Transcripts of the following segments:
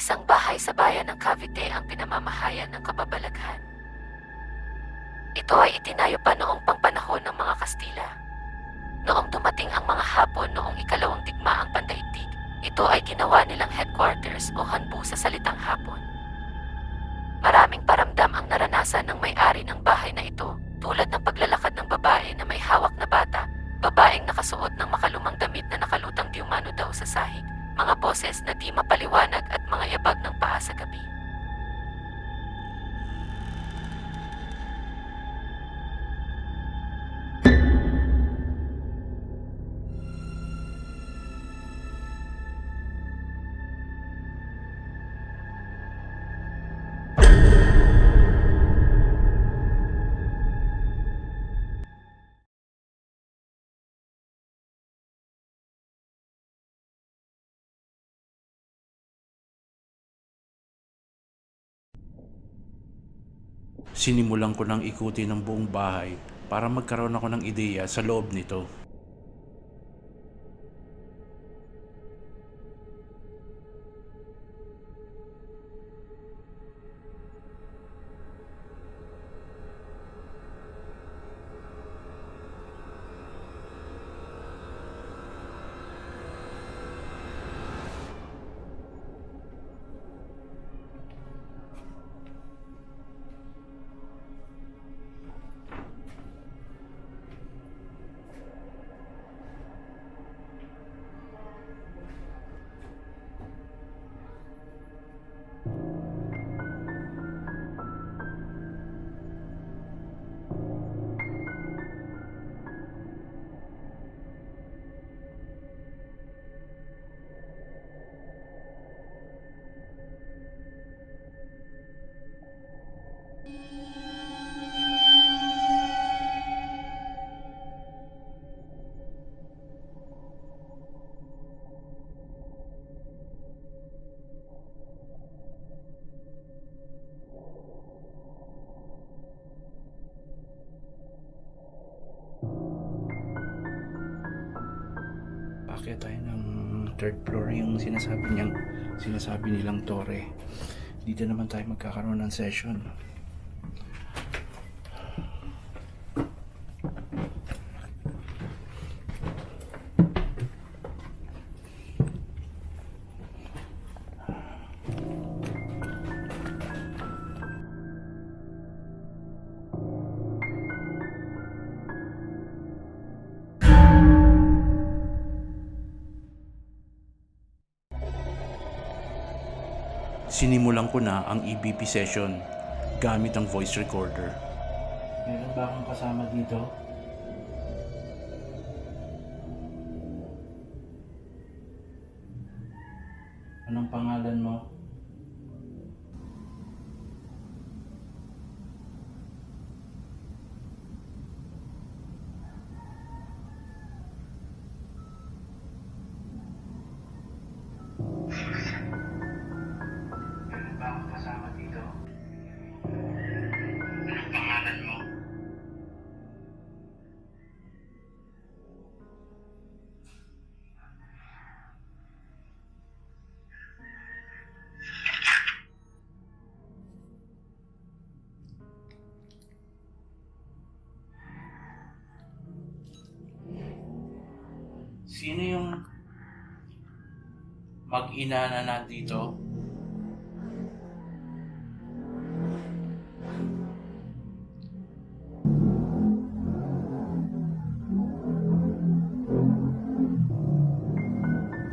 Isang bahay sa bayan ng Cavite ang pinamamahayan ng kababalaghan. Ito ay itinayo pa noong pangpanahon ng mga Kastila. Noong dumating ang mga Hapon noong ikalawang digmaang pandaigdig, ito ay ginawa nilang headquarters o hanbu sa salitang Hapon. Maraming paramdam ang naranasan ng may-ari ng bahay na ito, tulad ng paglalakad ng babae na may hawak na bata, babaeng nakasuot ng makalumang damit na nakalutang di umano daw sa sahig, mga boses na di mapaliwanag at mga yabag ng paa sa gabi. Sinimulan ko ng ikutin ng buong bahay para magkaroon ako ng ideya sa loob nito. Paakyat tayo ng third floor, yung sinasabi nilang tore. Dito naman tayo magkakaroon ng session. Sinimulan ko na ang EVP session gamit ang voice recorder. Meron ba akong kasama dito? Anong pangalan mo? Meron ba akong kasama dito? Anong pangalan mo? Sino yung mag-ina na nandito?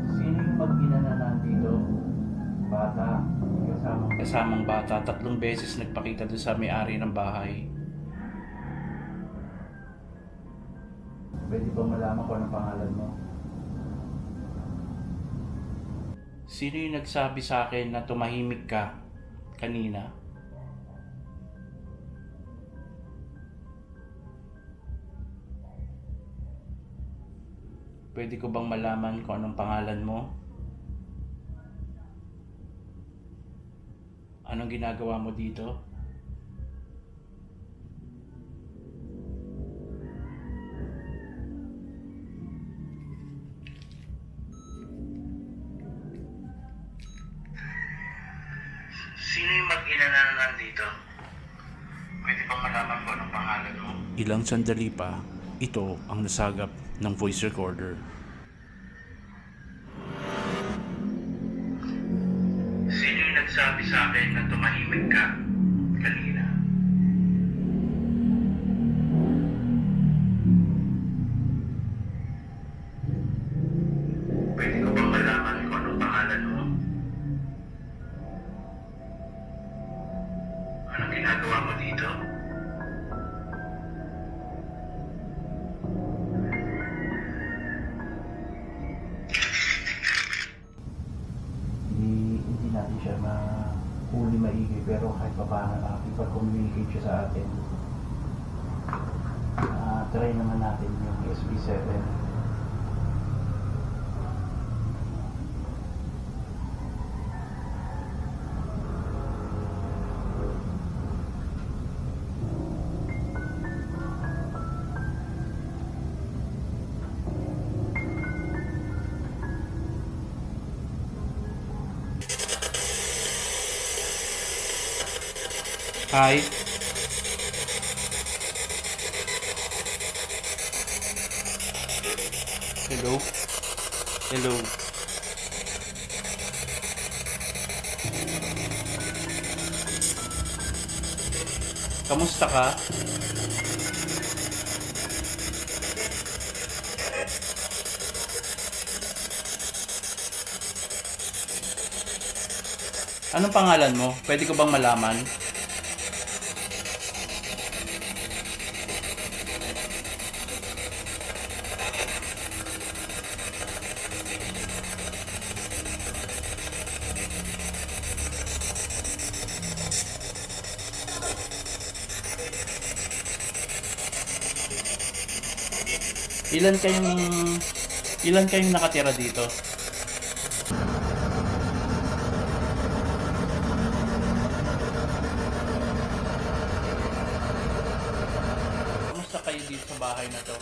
Sino yung mag-ina na nandito? Bata. Kasamang bata. 3 beses nagpakita doon sa may-ari ng bahay. Pwede ba malaman ko anong pangalan mo? Sino yung nagsabi sa akin na tumahimik ka kanina? Pwede ko bang malaman kung anong pangalan mo? Anong ginagawa mo dito? Sino yung mag-ina na nandito? Pwede bang malaman ko anong pangalan mo? Ilang sandali pa, ito ang nasagap ng voice recorder. Sino yung nagsabi sa akin na tumahimik ka kanina? Pwede ko bang malaman kung anong pangalan mo? Anong ginagawa mo dito? Hindi natin siya huli maigi, pero kahit pa paano nakakipag-communicate siya sa atin. Try naman natin yung SB7. Hi. Hello. Hello. Kamusta ka? Anong pangalan mo? Pwede ko bang malaman? Ilan kayong nakatira dito? Kamusta kayo dito sa bahay na to?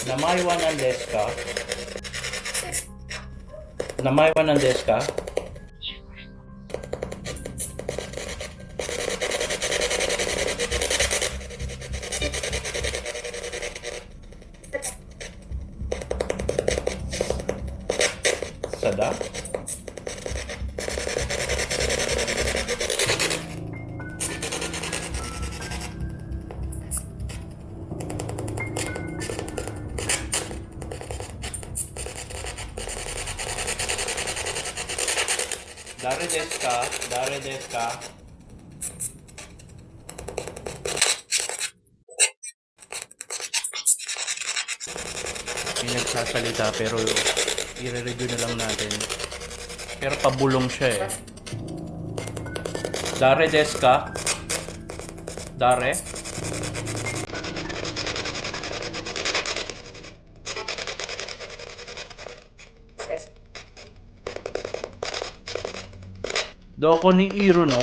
Namaiwan ang deska? Namaiwan ang deska? Sada? Dare deska. May nagsasalita pero i-review na lang natin. Pero pabulong siya eh. Dare deska. Dare. Doko ni Iro, no?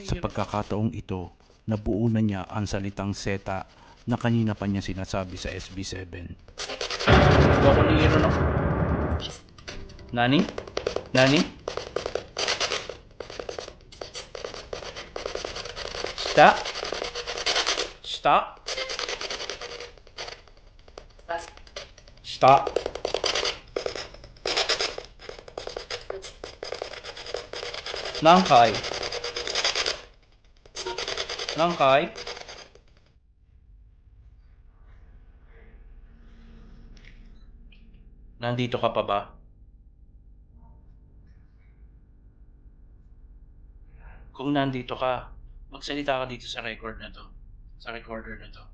Sa pagkakataong ito, nabuo na niya ang salitang seta na kanina pa niya sinasabi sa SB7. Doko ni Iro, no? Nani? Nani? Stop? Stop? Stop? Nangkai? Nangkai? Nandito ka pa ba? Kung nandito ka, magsalita ka dito sa record na to. Sa recorder na to.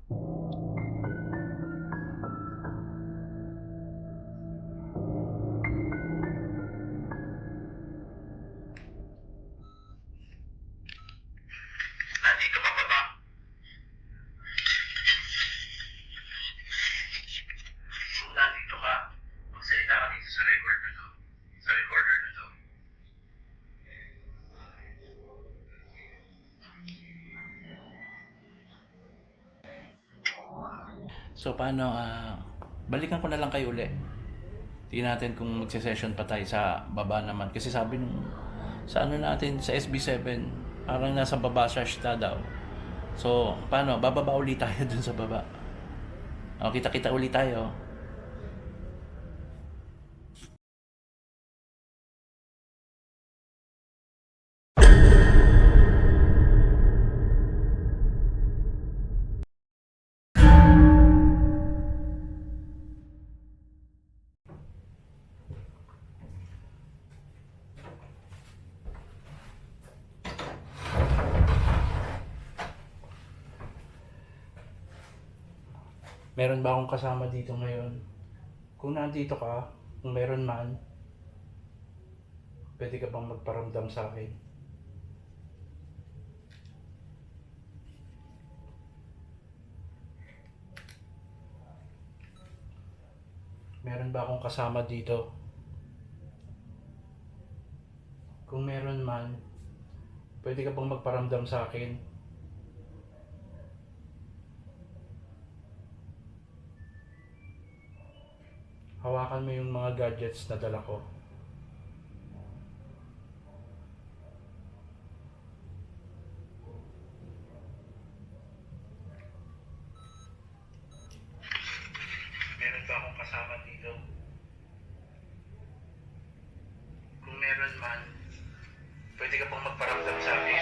So paano, balikan ko na lang kayo uli. Tingnan natin kung magse-session pa tayo sa baba naman. Kasi sabi nung, sa ano natin, sa SB7, parang nasa baba siya daw. So, paano, bababa ulit tayo dun sa baba. O, kita-kita ulit tayo. Meron ba akong kasama dito ngayon? Kung nandito ka, kung meron man, pwede ka bang magparamdam sa akin? Meron ba akong kasama dito? Kung meron man, pwede ka bang magparamdam sa akin? Hawakan mo yung mga gadgets na dala ko. Meron ba akong kasama dito? Kung meron man, pwede ka bang magparamdam sa akin?